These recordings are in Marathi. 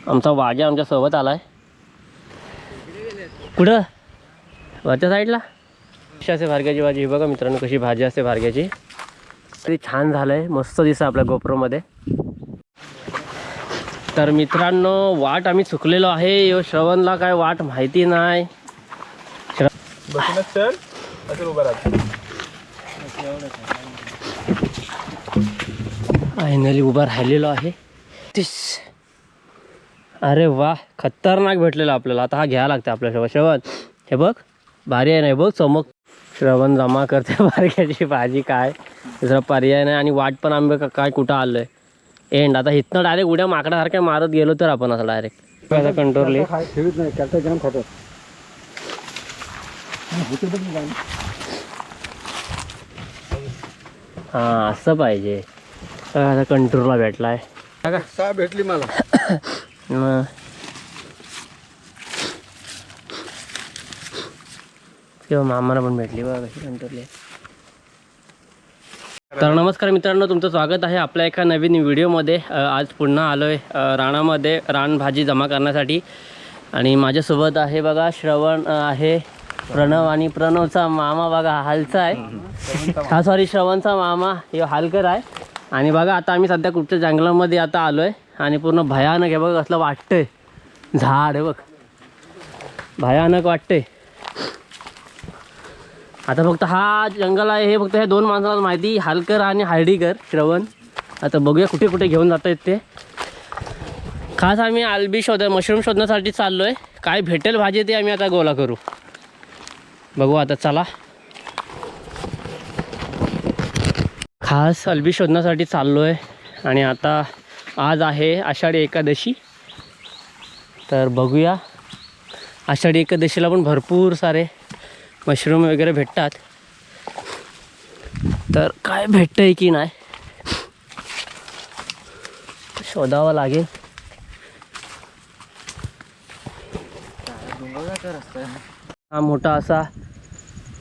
आमचा वाघ्या आमच्या सोबत आलाय. कुठं वरच्या साईडला कशी असते भारग्याची भाजी. बघा मित्रांनो कशी भाजी असते भारग्याची. तरी छान झालंय, मस्त दिसतं आपल्या गोप्रोमध्ये. तर मित्रांनो वाट आम्ही चुकलेलो आहे. श्रवणला काय वाट माहिती नाही. फायनली उभा राहिलेलो आहे. अरे वा खतरनाक भेटलेला आपल्याला. आता हा घ्यायला लागतं आपल्या श्रवण. हे बघ भारी आहे नाही बघ चमक. श्रवण जमा करते भारग्याची भाजी. काय दुसरा पर्याय नाही. आणि वाट पण आंबे काय कुठं आलोय एंड. आता इथनं डायरेक्ट उड्या माकडासारख्या मारत गेलो तर आपण असं डायरेक्ट कंट्रोल हा असं पाहिजे. आता कंट्रोलला भेटलाय का भेटली मला. किंवा मामाला पण भेटली बघा कशी कंट्रोल. तर नमस्कार मित्रांनो, तुमचं स्वागत आहे आपल्या एका नवीन व्हिडिओमध्ये. आज पुन्हा आलो आहे रानामध्ये रानभाजी जमा करण्यासाठी. आणि माझ्यासोबत आहे बघा श्रवण आहे, प्रणव आणि प्रणवचा मामा बघा हालचा आहे. हा सॉरी श्रवणचा मामा हे हालकर आहे. आणि बघा आता आम्ही सध्या कुठच्या जंगलामध्ये आता आलो आहे. आणि पूर्ण भयानक आहे बघ असलं वाटतंय. झाड आहे बघ भयानक वाटतंय. आता फक्त हा जंगल आहे हे फक्त ह्या दोन माणसाला माहिती, हालकर आणि हार्डीकर श्रवण. आता बघूया कुठे कुठे घेऊन जाता येत ते. खास आम्ही आलबी मशरूम शोधण्यासाठी चाललो आहे. काय भेटेल भाजी ते आम्ही आता गोळा करू. बघू आता चला. खास अल्बी शोधण्यासाठी चाललो आहे. आणि आता आज आहे आषाढी एकादशी. तर बघूया आषाढी एकादशीला पण भरपूर सारे मशरूम वगैरे भेटतात. तर काय भेटतंय की नाही शोधावं लागेल. हा मोठा असा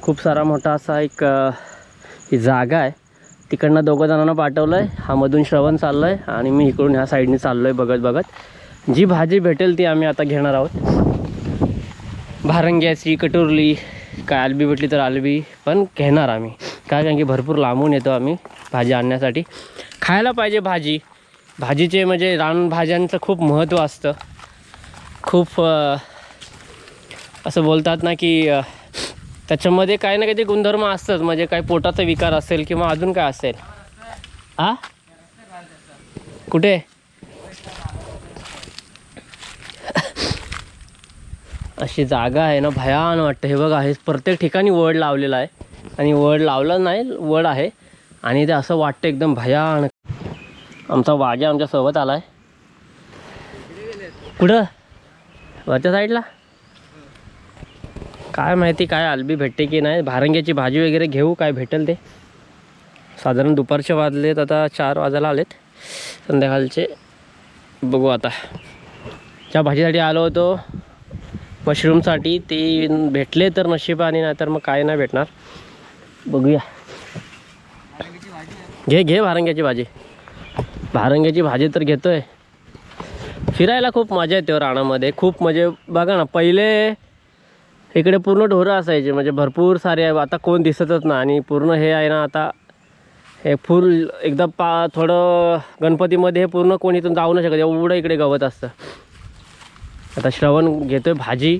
खूप सारा मोठा असा एक ही जागा आहे. तिकडनं दोघं जणांना पाठवलं आहे. हा मधून श्रवण चाललं आहे आणि मी इकडून ह्या साईडने चाललो आहे बघत बघत. जी भाजी भेटेल ती आम्ही आता घेणार आहोत. भारंग्याची कटोरली काय आलबी भेटली तर आलबी पण घेणार आम्ही. काय कारण की भरपूर लांबून येतो आम्ही भाजी आणण्यासाठी. खायला पाहिजे भाजी. भाजीचे म्हणजे रानभाज्यांचं खूप महत्त्व असतं. खूप असं बोलतात ना की त्याच्यामध्ये काही ना काही गुणधर्म असतात. म्हणजे काही पोटाचा विकार असेल किंवा अजून काय असेल. हा कुठे अशी जागा आहे ना भयान वाटतं. हे बघा हे प्रत्येक ठिकाणी वड लावलेला आहे. आणि वड लावलं नाही वड आहे. आणि ते असं वाटतं एकदम भयानक. आमचा वाघ्या आमच्या सोबत आला आहे. कुठं वरच्या साईडला काय माहिती काय आलबी भेटते की नाही. भारंग्याची भाजी वगैरे घेऊ काय भेटेल ते. साधारण दुपारचे वाजलेत आता 4 वाजायला आलेत संध्याकाळचे. बघू आता. ज्या भाजीसाठी आलो होतो मशरूमसाठी ते भेटले तर नशिबाने, नाही तर मग काय नाही भेटणार. बघूया. घे भारंग्याची भाजी. भारंग्याची भाजी तर घेतोय. फिरायला खूप मजा येते रानामध्ये. खूप म्हणजे बघा ना पहिले इकडे पूर्ण ढोरं असायचे म्हणजे भरपूर सारे. आता कोण दिसतच ना. आणि पूर्ण हे आहे ना आता हे फुल एकदम थोडं गणपतीमध्ये हे पूर्ण कोण इथून जाऊ नाही शकत एवढं इकडे गवत असतं. आता श्रवण घेतोय भाजी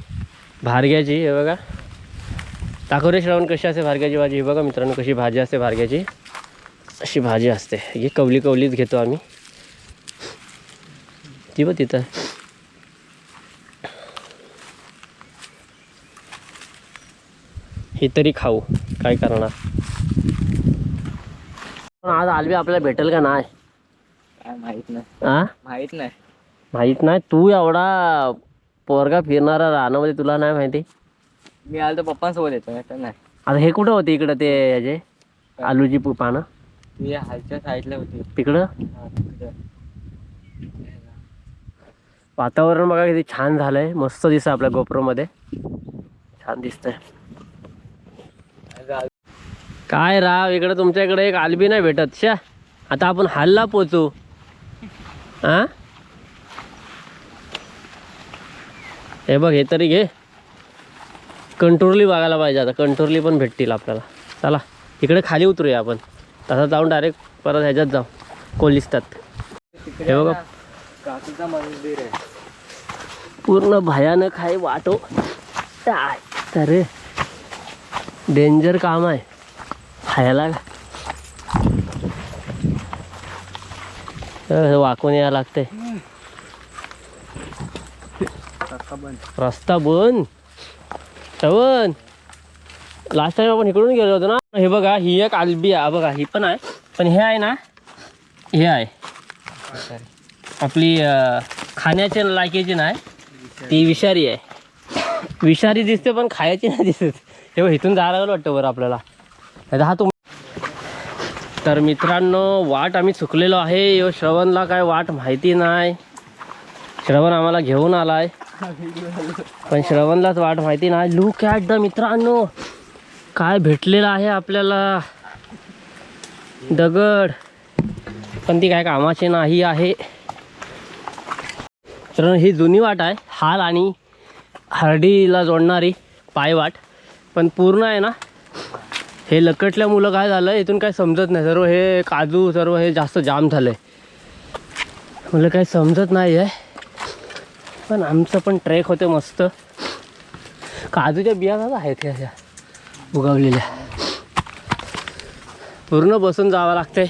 भारग्याची. हे बघा दाखव रे श्रवण कशी असते भारग्याची भाजी. हे बघा मित्रांनो कशी भाजी असते भारग्याची. अशी भाजी असते. ही कवलीच घेतो आम्ही. ती बघ तिथं. ही तरी खाऊ काय करणार. पण आज आलबी आपल्याला भेटेल का नाही माहित नाही. हा माहित नाही. तू एवढा पोरगा फिरणारा रानामध्ये तुला नाही माहिती. मी आलो तर पप्पांसोबत येतो नाही. आता हे कुठं होते इकडं ते याचे आलूची पानं ती हालच्या साईडला होती तिकडं. वातावरण बघा किती छान झालंय. मस्त दिसतं आपल्या गोप्रोमध्ये. छान दिसतंय. काय राव इकडं तुमच्या इकडे एक आलबी नाही भेटत शा. आता आपण हालला पोचू. हा हे बघ हे तरी घे. कंट्रोली बघायला पाहिजे आता. कंट्रोली पण भेटतील आपल्याला. चला इकडे खाली उतरूया आपण. तसा जाऊन डायरेक्ट परत ह्याच्यात जाऊ कोलिस्तात. हे बघा काकीचा मंदिर आहे. पूर्ण भयानक आहे वाटो. अरे डेंजर काम आहे खायला. वाकून यायला लागते. रस्ता बंद. श्रवण लास्ट टाइम आपण इकडून गेलो होतो ना. हे बघा ही एक आल्बिया बघा ही पण आहे. पण हे आहे ना हे आहे आपली खाण्याच्या लायकीची नाही. ती विषारी आहे. विषारी दिसते पण खायची नाही दिसत. हे बघ इथून जायला वाटतं बरं आपल्याला. हा तर मित्रांनो वाट आम्ही चुकलेलो आहे. यो श्रवणला काय वाट माहिती नाही. श्रवण आम्हाला घेऊन आलाय पण श्रवणलाच वाट माहिती नाही. लुक ॲट द मित्रांनो काय भेटलेलं आहे आपल्याला. दगड पण ती काय कामाची नाही आहे. तर ही जुनी वाट आहे. हाल आणि हर्डीला जोडणारी पायवाट. पण पूर्ण आहे ना हे लकटल्यामुळं काय झालं इथून काय समजत नाही. सर्व हे काजू सर्व हे जास्त जाम झालं आहे. मला काही समजत नाही आहे. पण आमचं पण ट्रेक होते मस्त. काजूच्या बिया का आहेत ह्या अशा उगवलेल्या. पूर्ण बसून जावं लागतंय.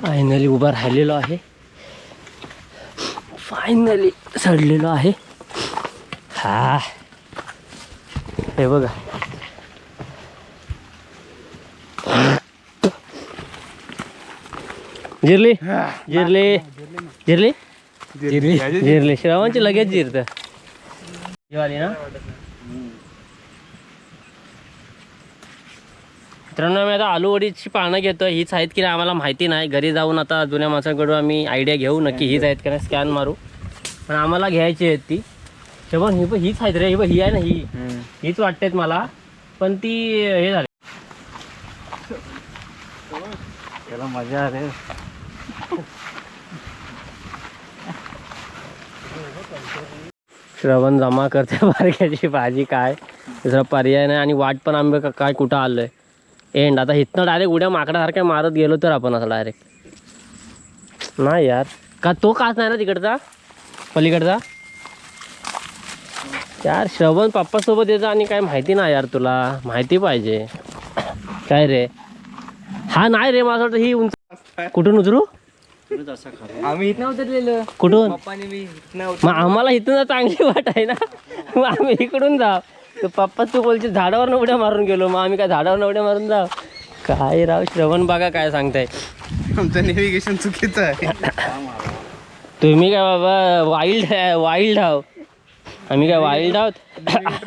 फायनली उभा राहिलेलो आहे. फायनली चढलेलो आहे. हा हे बघा जिरली जिरली जिरली जिरली जिरली. श्रावणची लगेच जिरतं. जीवाली ना. मित्रांनो मी आता आलूवडीची पानं घेतो. हीच आहेत की नाही आम्हाला माहिती नाही. घरी जाऊन आता जुन्या माणसांकडून आम्ही आयडिया घेऊ नक्की हीच आहेत की नाही. स्कॅन मारू. पण आम्हाला घ्यायची आहेत ती. पण हीच आहेत रे. ही आहे ना हीच वाटतेत मला. पण ती हे झाली त्याला मजा रे. श्रवण जमा करते बारक्याची भाजी. काय दुसरा पर्याय नाही. आणि वाट पण आंबे काय कुठं आलोय एंड. आता इथनं डायरेक्ट उड्या माकडासारख्या मारत गेलो तर आपण असं डायरेक्ट नाही यार. का तो काच नाही ना तिकडचा पलीकडचा. यार श्रवण पप्पासोबत येतं आणि काय माहिती नाही यार. तुला माहिती पाहिजे काय रे. हा नाही रे मला वाटतं ही उंच. कुठून उतरू. आम्ही इथनं उतरलेलो. कुठून पप्पाने मी इथनं मग आम्हाला इथून चांगली वाट आहे ना. मग आम्ही इकडून जाऊ. तर पप्पा तू बोलचे झाडावर उड्या मारून गेलो. मग आम्ही काय झाडावर उड्या मारून जाऊ. काय राव श्रवण बघा काय सांगताय. आमचं नेव्हिगेशन चुकीचं आहे. तुम्ही काय बाबा वाईल्ड आहो. आम्ही काय वाईल्ड आहोत.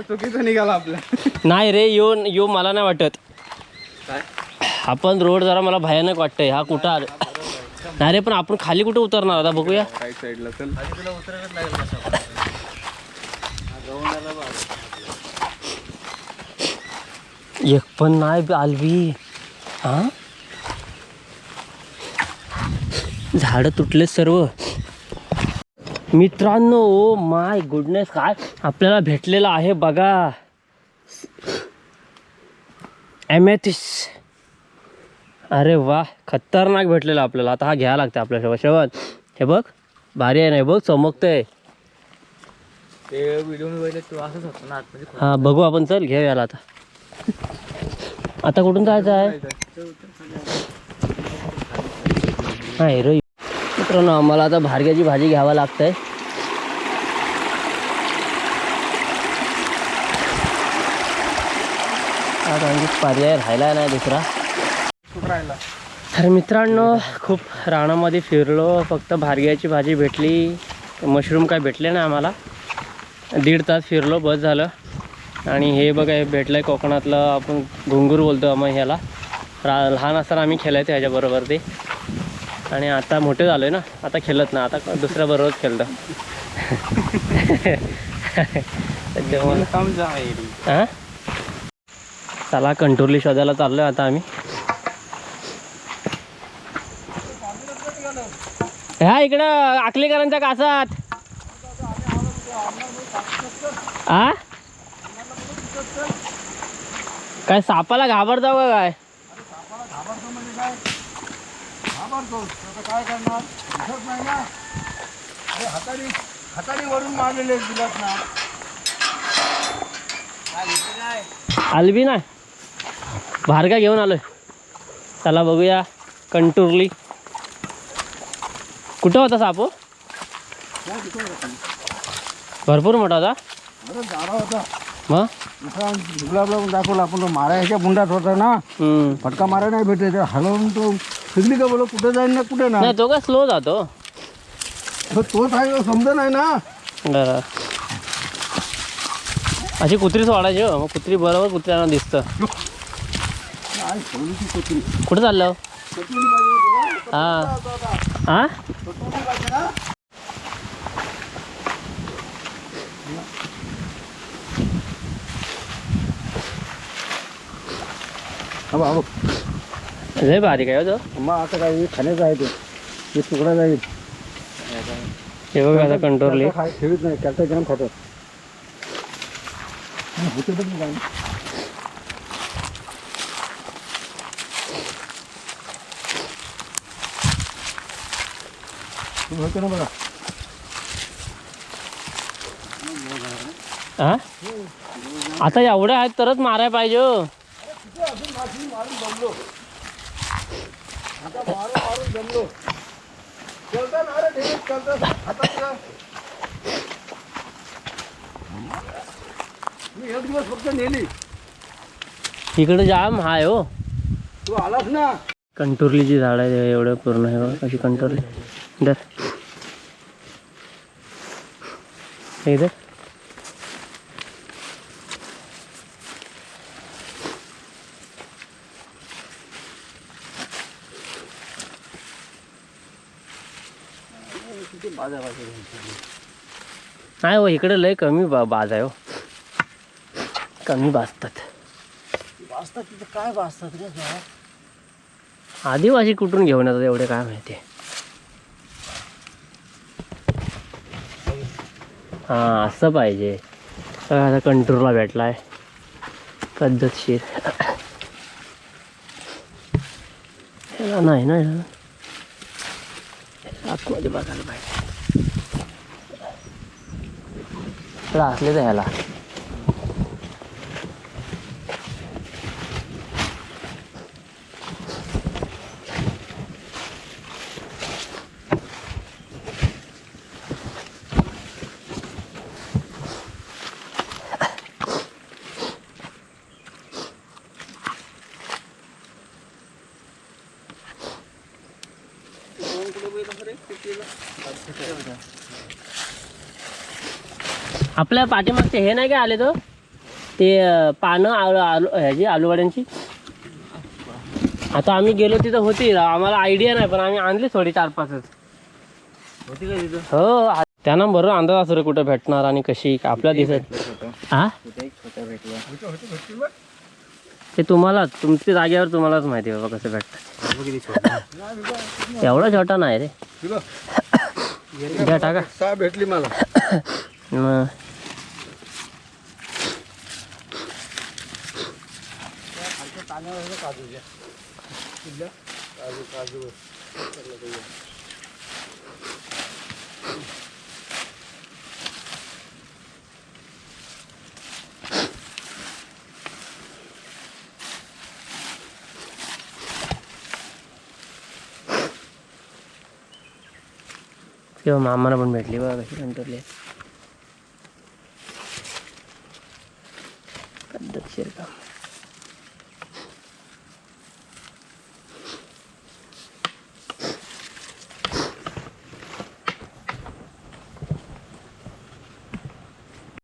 चुकीचं निघाला आपला. नाही रे यो मला नाही वाटत. आपण रोड जरा मला भयानक वाटतंय. हा कुठं आलं नाही रे. पण आपण खाली कुठं उतरणार आता बघूया. राईट साईडला चल. एक पण नाही आलवी. हा झाडं तुटले सर्व. मित्रांनो ओ माय गुडनेस काय आपल्याला भेटलेलं आहे बघा. एमेथिस. अरे वा खतरनाक भेटलेलं आपल्याला. आता हा घ्यायला लागतं आपल्या शेवट. हे बघ भारी आहे नाही बघ चमकतंय. ते व्हिडिओ मी बघितले तू असंच होतं ना आतमध्ये. हा बघू आपण. चल घेऊया आता. आता कुठून जायचं आहे. नाही रे मित्रांनो आम्हाला आता भारग्याची भाजी घ्यावं लागतंय. आता आणखी पर्याय राहिला नाही दुसरा. तर मित्रांनो खूप रानामध्ये फिरलो. फक्त भारग्याची भाजी भेटली. मशरूम काय भेटले नाही आम्हाला. 1.5 तास फिरलो बस झालं. आणि हे बघा हे भेटलं आहे कोकणातलं आपण घुंगूर बोलतो मग ह्याला. लहान असताना आम्ही खेळायचो ह्याच्याबरोबर ते. आणि आता मोठे झालो आहे ना आता खेळत ना. आता दुसऱ्याबरोबरच खेळतं. हां चला कंटोरली शोधायला चाललोय आता आम्ही. ह्या इकडं आकलेकरांच्या कासात. आ काय सापाला घाबरताव का काय? काय करणार दिसत नाही ना. अरे हाताने वरून मारलेले दिलात ना. आलबी नाही भारगा घेऊन आलोय. चला बघूया कंटुरली कुठं होता साप हो? भरपूर मोठा होता. अरे जाडा होता. मग गुलाबला दाखवला आपण मारायच्या बुंडात होता ना. फटका मारा नाही भेटले तर हलवून तो फिरली का बोल कुठे जाईल ना कुठे ना. नाही तो काय स्लो जातो. तोच आहे समजा नाही ना. बरं अशी कुत्री सोडायची हो. मग कुत्री बरोबर कुत्र्यांना दिसतं. कुठं चाललं हा हा लय बारीक आहे हो तो. मग आता काय खाण्याचं आहे ते तुकडा जाईल. हे बघा आता कंटोरली ठेवीत नाही त्याचा जाम खातात. होते पण काय होते ना बघा. हा आता एवढ्या आहेत तरच मारायला पाहिजे हो. आता मारून जमलो. चलता ना रे ठेवीत चलता हातात. मी एक दिवस फक्त नेली. इकडे जाम हाय हो. तू आलास ना. कंटोरलीची झाड आहे एवढं पूर्ण आहे बघा कशी कंटोरली. दर इधर नाही हो. इकडे लय कमी बाज आहे हो. कमी भाजतात. वाजतात तिथं काय वाजतात रे. आदिवासी कुठून घेऊन येतात एवढे काय माहिती. हां असं पाहिजे. आता कंटूरला भेटलाय पद्धतशीर. ह्याला नाही ना आतमध्ये बघायला पाहिजे. असले तर ह्याला आपल्या पाठीमागचे हे नाही काय आले तो ते पानं ह्याची आलूवाड्यांची. आता आम्ही गेलो तिथं होती. आम्हाला आयडिया नाही पण आम्ही आणली थोडी 4-5च होती काय तिथं. हो. त्यांना बरोबर अंदाज असतो रे कुठं भेटणार आणि कशी आपल्या दिसत. हा ते तुम्हालाच तुमच्या जागेवर तुम्हालाच माहिती बाबा कसं भेटतात. एवढा छोटा नाही रे. द्या टाका. सहा भेटली मला. मग किंवा मामाला पण भेटली बघा कशी कंटोरली. पद्धतशीर काम.